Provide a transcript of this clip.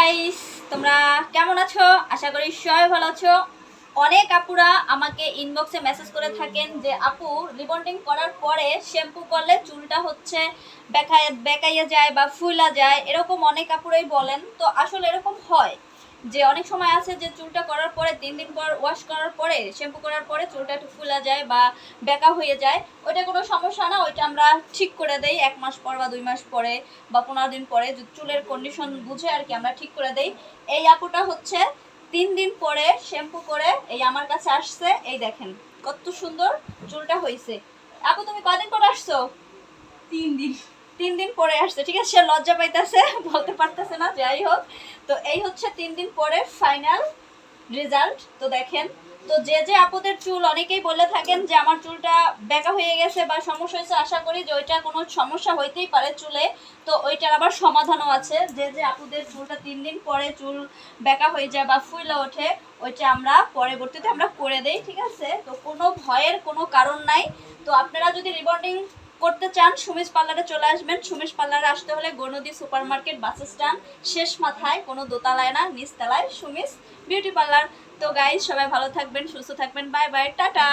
Guys, তোমরা কেমন আছো? আশা করি সবাই ভালো আছো। অনেক আপুরা আমাকে ইনবক্সে মেসেজ করে থাকেন যে আপু, রিবন্ডিং করার পরে শ্যাম্পু করলে চুলটা হচ্ছে বেকাইয়া যায় বা ফুলা যায়, এরকম অনেক আপুরাই বলেন। তো আসলে এরকম হয় যে অনেক সময় আছে যে চুলটা করার পরে 3 দিন পর ওয়াশ করার পরে শ্যাম্পু করার পরে চুলটা একটু ফুলা যায় বা বেকা হয়ে যায়। ওইটা কোনো সমস্যা না, ওইটা আমরা ঠিক করে দেই 1 মাস পর বা 2 মাস পরে বা 15 দিন পরে, চুলের কন্ডিশন বুঝে আর কি আমরা ঠিক করে দেই। এই আপুটা হচ্ছে 3 দিন পরে শ্যাম্পু করে এই আমার কাছে আসছে। এই দেখেন কত সুন্দর চুলটা হয়েছে। আপু তুমি কদিন পরে আসছো? 3 দিন। 3 দিন পরে আসছে, ঠিক আছে। সে লজ্জা পাইতেছে, বলতে পারতেছে না, যাই হোক। তো এই হচ্ছে 3 দিন পরে ফাইনাল রেজাল্ট। তো দেখেন, তো যে যে আপুদের চুল অনেকেই বলে থাকেন যে আমার চুলটা বেঁকা হয়ে গেছে বা সমস্যা হয়েছে, আশা করি যে ওইটা কোনো সমস্যা হইতেই পারে চুলে। তো ওইটার আবার সমাধানও আছে। যে যে আপুদের চুলটা 3 দিন পরে চুল বেঁকা হয়ে যায় বা ফুলে ওঠে, ওইটা আমরা পরবর্তীতে আমরা করে দেই, ঠিক আছে। তো কোনো ভয়ের কোনো কারণ নাই। তো আপনারা যদি রিবন্ডিং করতে চান, সুমিস পার্লারে চলে আসবেন। সুমিস পার্লারে আসতে হলে গণদি সুপার মার্কেট বাস স্ট্যান্ড শেষ মাথায়, কোনো দোতলায় না, নিচতলায় সুমিস বিউটি পার্লার। তো গাইজ, সবাই ভালো থাকবেন, সুস্থ থাকবেন, বাই বাই, টাটা।